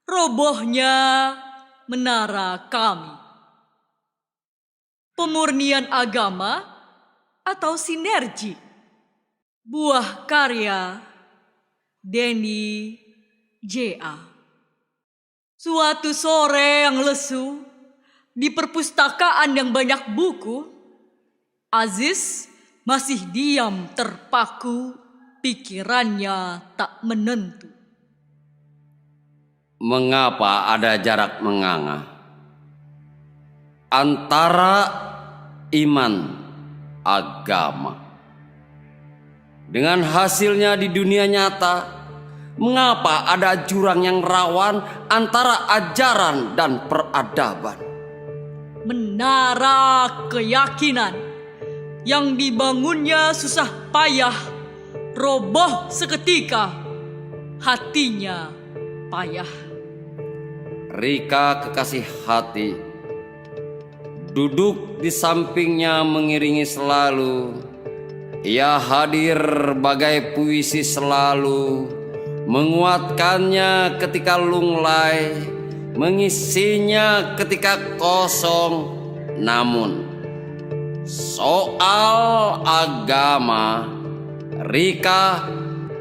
robohnya menara kami. Pemurnian agama atau sinergi? Buah karya Denny J.A. Suatu sore yang lesu, di perpustakaan yang banyak buku, Aziz masih diam terpaku, pikirannya tak menentu. Mengapa ada jarak menganga antara iman agama dengan hasilnya di dunia nyata? Mengapa ada jurang yang rawan antara ajaran dan peradaban? Menara keyakinan yang dibangunnya susah payah, roboh seketika, hatinya payah. Rika kekasih hati duduk di sampingnya mengiringi selalu. Ia hadir bagai puisi selalu, menguatkannya ketika lunglai, mengisinya ketika kosong. Namun soal agama, Rika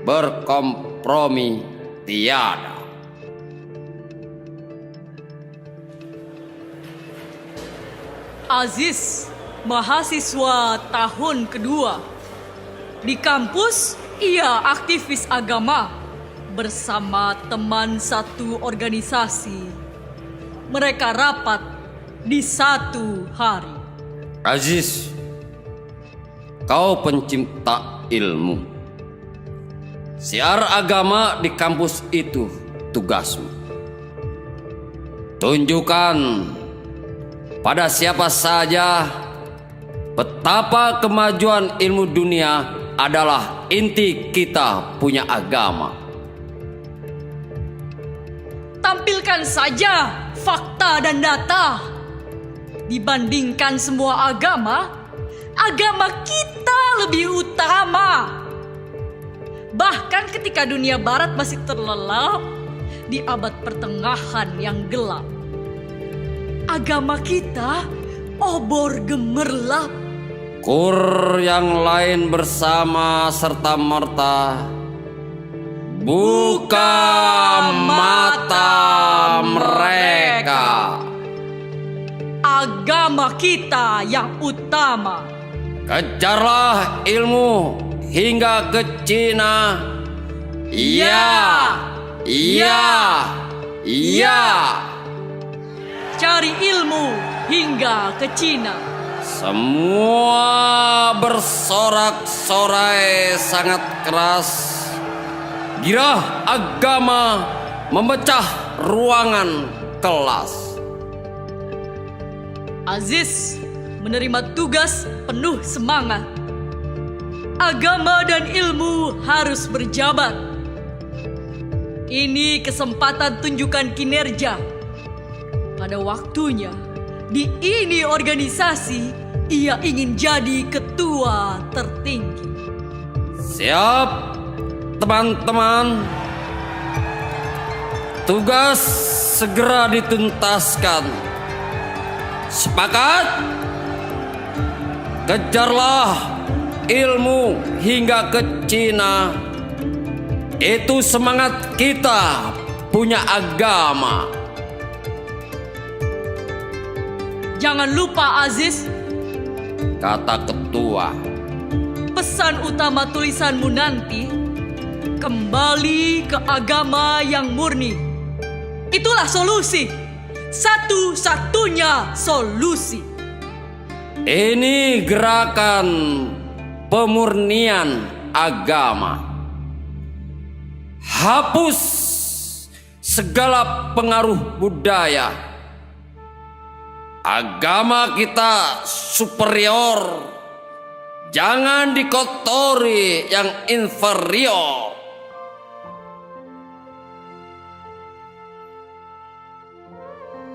berkompromi tiada. Aziz, mahasiswa tahun kedua. Di kampus, ia aktivis agama bersama teman satu organisasi. Mereka rapat di satu hari. Aziz, kau pencinta ilmu. Siar agama di kampus itu tugasmu. Tunjukkan pada siapa saja betapa kemajuan ilmu dunia adalah inti kita punya agama. Tampilkan saja fakta dan data. Dibandingkan semua agama, agama kita lebih utama. Bahkan ketika dunia barat masih terlelap di abad pertengahan yang gelap, agama kita obor gemerlap. Kur yang lain bersama serta merta, buka mata mereka. Agama kita yang utama. Kejarlah ilmu hingga ke Cina. Iya, iya, iya. Cari ilmu hingga ke Cina. Semua bersorak-sorai sangat keras. Girah agama memecah ruangan kelas. Aziz menerima tugas penuh semangat. Agama dan ilmu harus berjabat. Ini kesempatan tunjukkan kinerja. Pada waktunya, di ini organisasi, ia ingin jadi ketua tertinggi. Siap, teman-teman. Tugas segera dituntaskan. Sepakat? Kejarlah ilmu hingga ke Cina. Itu semangat kita punya agama. Jangan lupa Aziz, kata ketua. Pesan utama tulisanmu nanti, kembali ke agama yang murni. Itulah solusi. Satu-satunya solusi. Ini gerakan pemurnian agama. Hapus segala pengaruh budaya. Agama kita superior. Jangan dikotori yang inferior.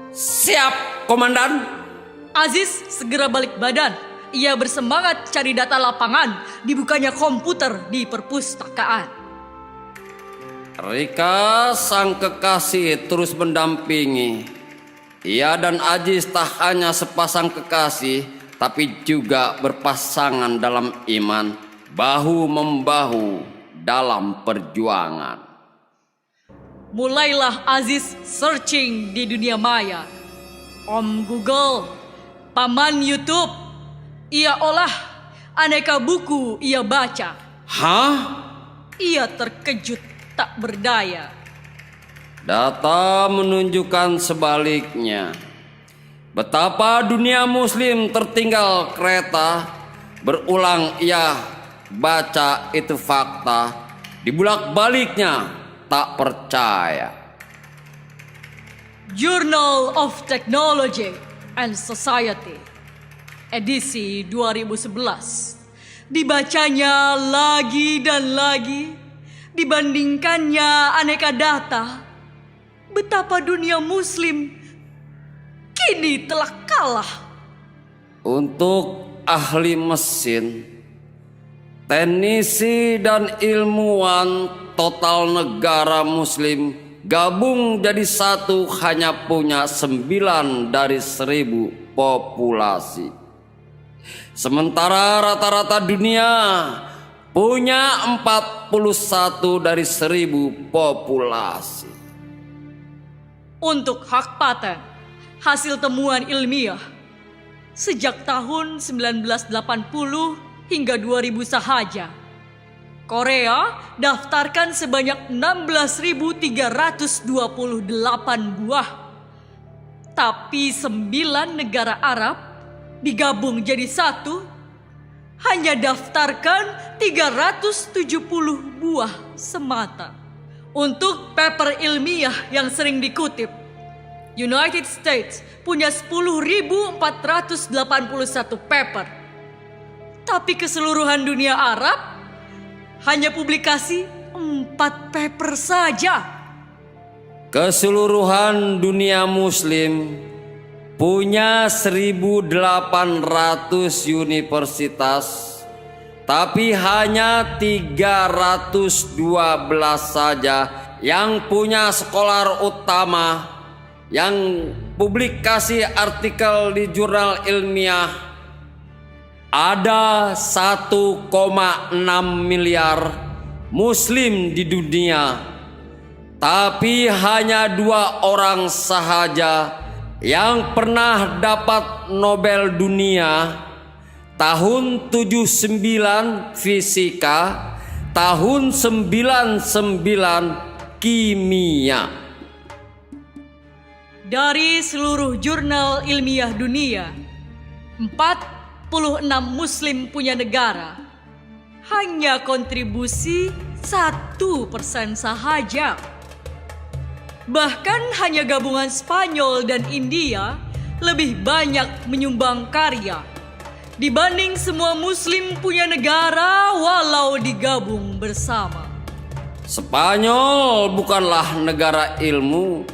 Siap, Komandan. Aziz segera balik badan. Ia bersemangat cari data lapangan. Dibukanya komputer di perpustakaan. Rika sang kekasih terus mendampingi. Ia dan Aziz tak hanya sepasang kekasih, tapi juga berpasangan dalam iman, bahu-membahu dalam perjuangan. Mulailah Aziz searching di dunia maya. Om Google, paman YouTube, ia olah, aneka buku ia baca. Hah? Ia terkejut tak berdaya. Data menunjukkan sebaliknya. Betapa dunia muslim tertinggal kereta. Berulang ia baca itu fakta. Dibulak-baliknya tak percaya. Journal of Technology and Society, edisi 2011. Dibacanya lagi dan lagi, dibandingkannya aneka data. Betapa dunia muslim kini telah kalah. Untuk ahli mesin, teknisi dan ilmuwan total negara muslim gabung jadi satu hanya punya 9 dari 1000 populasi. Sementara rata-rata dunia punya 41 dari 1000 populasi. Untuk hak paten, hasil temuan ilmiah sejak tahun 1980 hingga 2000 sahaja, Korea daftarkan sebanyak 16.328 buah. Tapi 9 negara Arab digabung jadi satu, hanya daftarkan 370 buah semata. Untuk paper ilmiah yang sering dikutip, United States punya 10.481 paper. Tapi keseluruhan dunia Arab hanya publikasi 4 paper saja. Keseluruhan dunia muslim punya 1.800 universitas, tapi hanya 312 saja yang punya sekolah utama yang publikasi artikel di jurnal ilmiah. Ada 1,6 miliar muslim di dunia, tapi hanya 2 orang sahaja yang pernah dapat Nobel dunia. Tahun 79 fisika, tahun 99 kimia. Dari seluruh jurnal ilmiah dunia, 46 muslim punya negara. Hanya kontribusi 1% sahaja. Bahkan hanya gabungan Spanyol dan India lebih banyak menyumbang karya dibanding semua muslim punya negara walau digabung bersama. Spanyol bukanlah negara ilmu,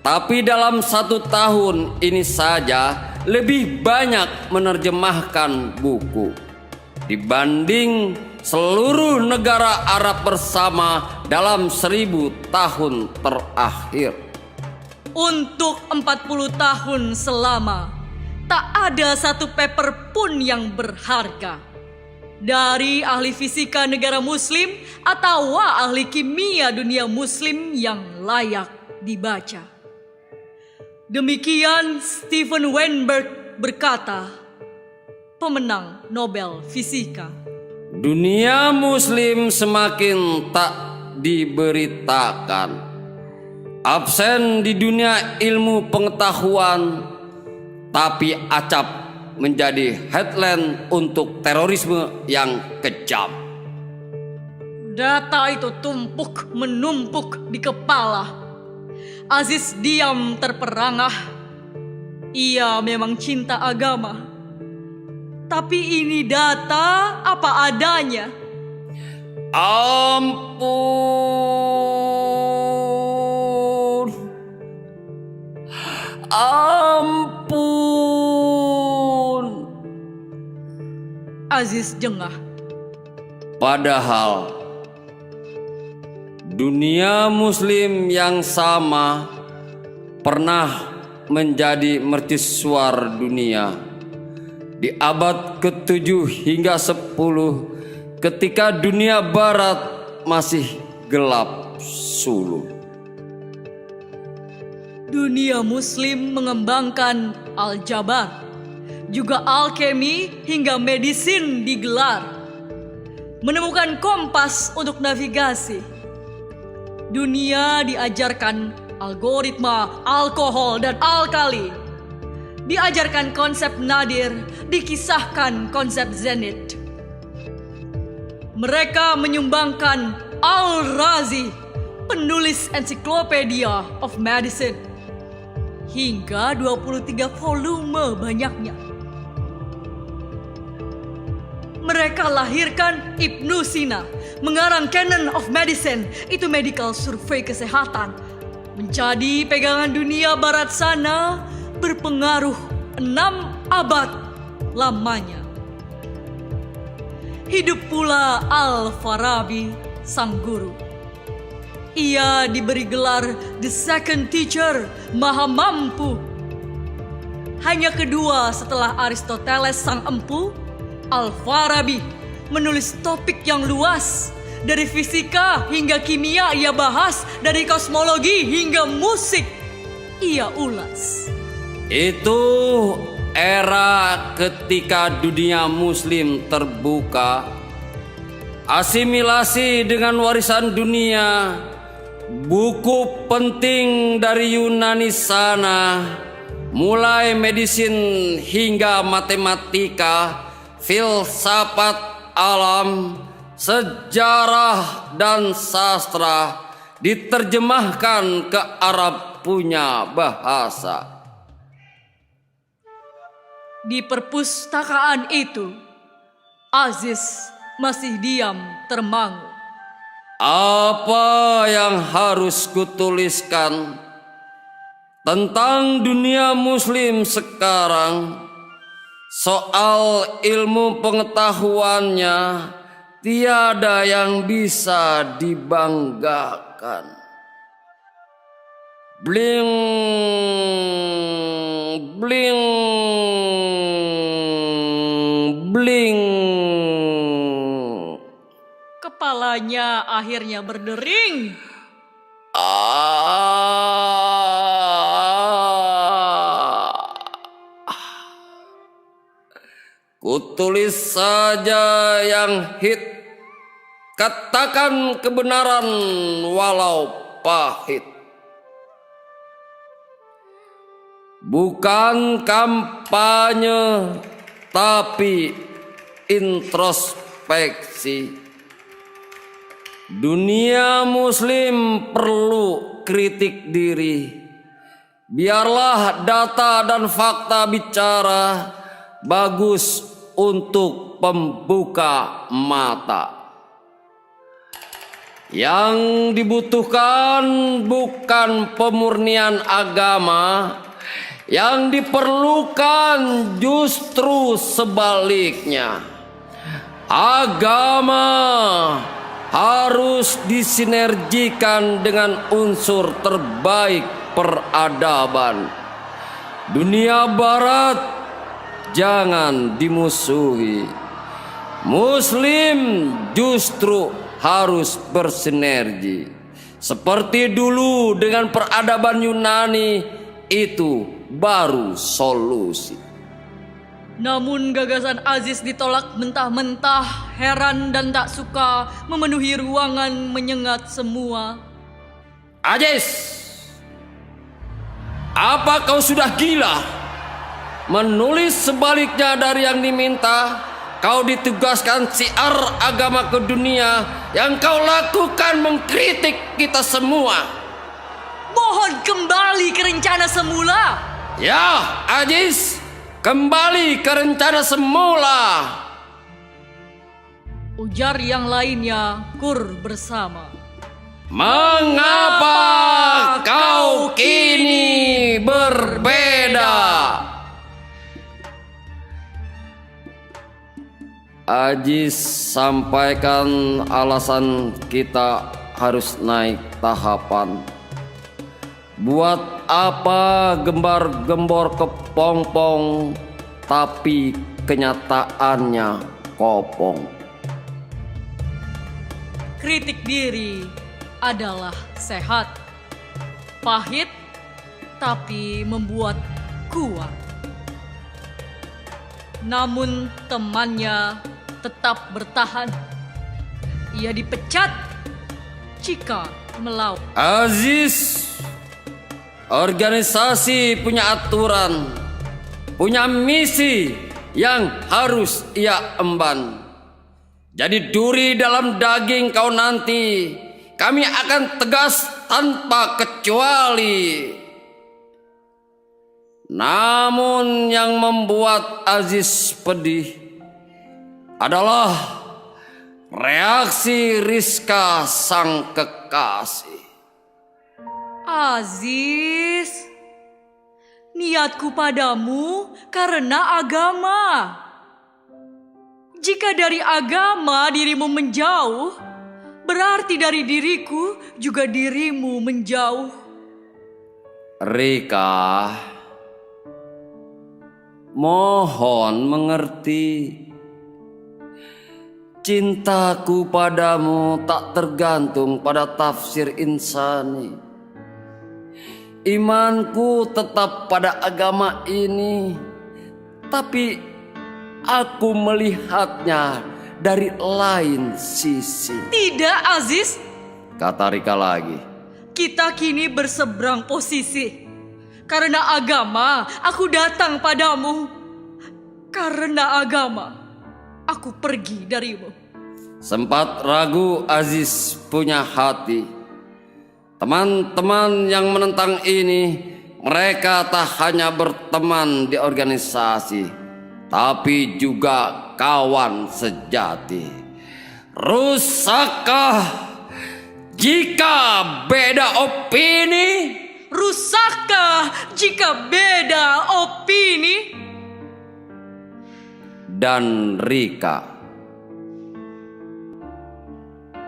tapi dalam 1 tahun ini saja lebih banyak menerjemahkan buku dibanding seluruh negara Arab bersama dalam 1000 tahun terakhir. Untuk 40 tahun selama, tak ada satu paper pun yang berharga dari ahli fisika negara muslim atau ahli kimia dunia muslim yang layak dibaca. Demikian Steven Weinberg berkata, pemenang Nobel Fisika. Dunia muslim semakin tak diberitakan, absen di dunia ilmu pengetahuan, tapi acap menjadi headline untuk terorisme yang kejam. Data itu tumpuk menumpuk di kepala. Aziz diam terperangah. Ia memang cinta agama, tapi ini data apa adanya. Ampun, ampun. Aziz jengah. Padahal dunia muslim yang sama pernah menjadi mercusuar dunia di abad ke-7 hingga 10 ketika dunia barat masih gelap sulu. Dunia muslim mengembangkan aljabar, juga alkemi hingga medisin digelar. Menemukan kompas untuk navigasi. Dunia diajarkan algoritma, alkohol, dan alkali. Diajarkan konsep nadir, dikisahkan konsep zenit. Mereka menyumbangkan Al-Razi, penulis Encyclopedia of Medicine, hingga 23 volume banyaknya. Mereka lahirkan Ibnu Sina, mengarang Canon of Medicine, itu medical survei kesehatan, menjadi pegangan dunia barat sana, berpengaruh 6 abad lamanya. Hidup pula Al-Farabi, sang guru. Ia diberi gelar The Second Teacher, Maha Mampu. Hanya kedua setelah Aristoteles sang empu, Al-Farabi menulis topik yang luas. Dari fisika hingga kimia ia bahas, dari kosmologi hingga musik ia ulas. Itu era ketika dunia muslim terbuka, asimilasi dengan warisan dunia. Buku penting dari Yunani sana, mulai medisin hingga matematika, filsafat alam, sejarah dan sastra diterjemahkan ke Arab punya bahasa. Di perpustakaan itu, Aziz masih diam termangu. Apa yang harus kutuliskan tentang dunia muslim sekarang? Soal ilmu pengetahuannya tiada yang bisa dibanggakan. Bling, bling, bling. Kepalanya akhirnya berdering. Kutulis saja yang hit. Katakan kebenaran walau pahit. Bukan kampanye, tapi introspeksi. Dunia muslim perlu kritik diri. Biarlah data dan fakta bicara, bagus untuk pembuka mata. Yang dibutuhkan bukan pemurnian agama, yang diperlukan justru sebaliknya. Agama harus disinergikan dengan unsur terbaik peradaban. Dunia barat jangan dimusuhi. Muslim justru harus bersinergi. Seperti dulu dengan peradaban Yunani, itu baru solusi. Namun gagasan Aziz ditolak mentah-mentah, heran dan tak suka, memenuhi ruangan menyengat semua. Aziz, apa kau sudah gila? Menulis sebaliknya dari yang diminta. Kau ditugaskan siar agama ke dunia. Yang kau lakukan mengkritik kita semua. Mohon kembali ke rencana semula. Ya, Aziz, kembali ke rencana semula. Ujar yang lainnya kur bersama. Mengapa kau kini berbeda? Aziz sampaikan alasan kita harus naik tahapan. Buat apa gembar-gembor kepompong, tapi kenyataannya kopong. Kritik diri adalah sehat, pahit tapi membuat kuat. Namun temannya tetap bertahan. Ia dipecat jika melawan. Aziz, organisasi punya aturan, punya misi yang harus ia emban. Jadi duri dalam daging kau nanti, kami akan tegas tanpa kecuali. Namun yang membuat Aziz pedih adalah reaksi Rizka sang kekasih. Aziz, niatku padamu karena agama. Jika dari agama dirimu menjauh, berarti dari diriku juga dirimu menjauh. Rika, mohon mengerti. Cintaku padamu tak tergantung pada tafsir insani. Imanku tetap pada agama ini, tapi aku melihatnya dari lain sisi. Tidak, Aziz. Kata Rika lagi. Kita kini berseberang posisi. Karena agama, aku datang padamu. Karena agama, aku pergi darimu. Sempat ragu Aziz punya hati. Teman-teman yang menentang ini, mereka tak hanya berteman di organisasi, tapi juga kawan sejati. Rusakkah jika beda opini? Rusakkah jika beda opini? Dan Rika,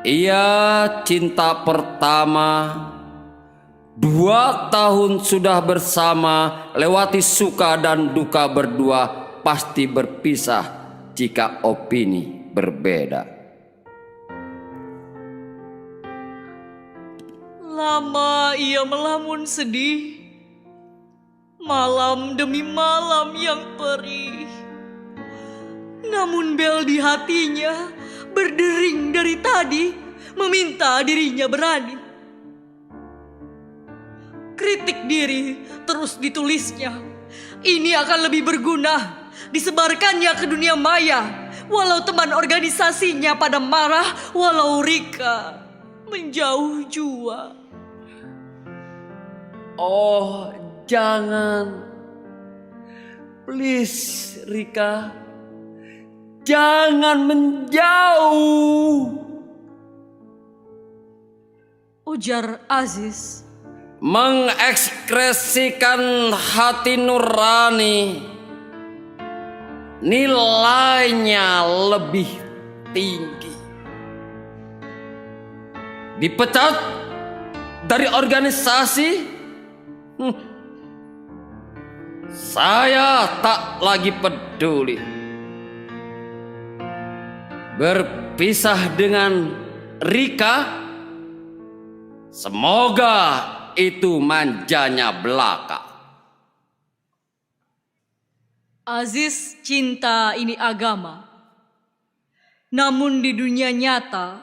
ia cinta pertama, 2 tahun sudah bersama, lewati suka dan duka berdua, pasti berpisah jika opini berbeda. Lama ia melamun sedih, malam demi malam yang perih. Namun bel di hatinya berdering dari tadi, meminta dirinya berani. Kritik diri terus ditulisnya. Ini akan lebih berguna, disebarkannya ke dunia maya. Walau teman organisasinya pada marah, walau Rika menjauh jua. Oh, jangan. Please, Rika. Jangan menjauh. Ujar Aziz. Mengekspresikan hati nurani, nilainya lebih tinggi. Dipecat dari organisasi? Saya tak lagi peduli. Berpisah dengan Rika, semoga itu manjanya belaka. Aziz cinta ini agama. Namun di dunia nyata,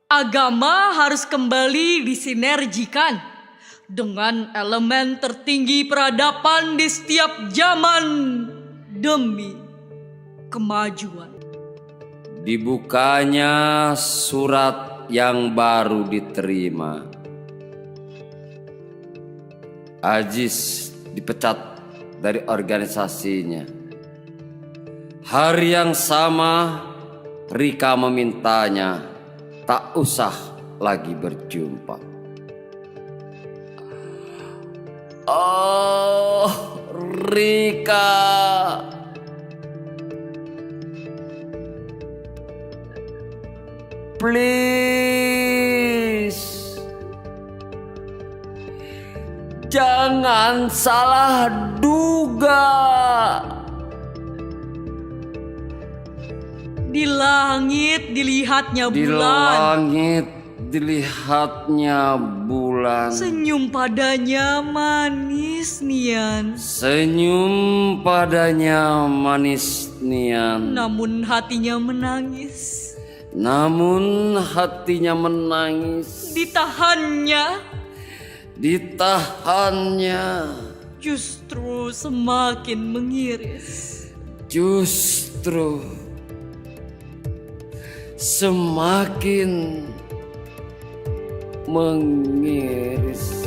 agama harus kembali disinergikan dengan elemen tertinggi peradaban di setiap zaman demi kemajuan. Dibukanya surat yang baru diterima. Aziz dipecat dari organisasinya. Hari yang sama, Rika memintanya tak usah lagi berjumpa. Oh, Rika. Please. Jangan salah duga. Di langit dilihatnya Di bulan. langit dilihatnya bulan. Senyum padanya manis nian. Senyum padanya manis nian. Namun hatinya menangis. Namun hatinya menangis. Ditahannya Justru semakin mengiris. justru semakin mengiris.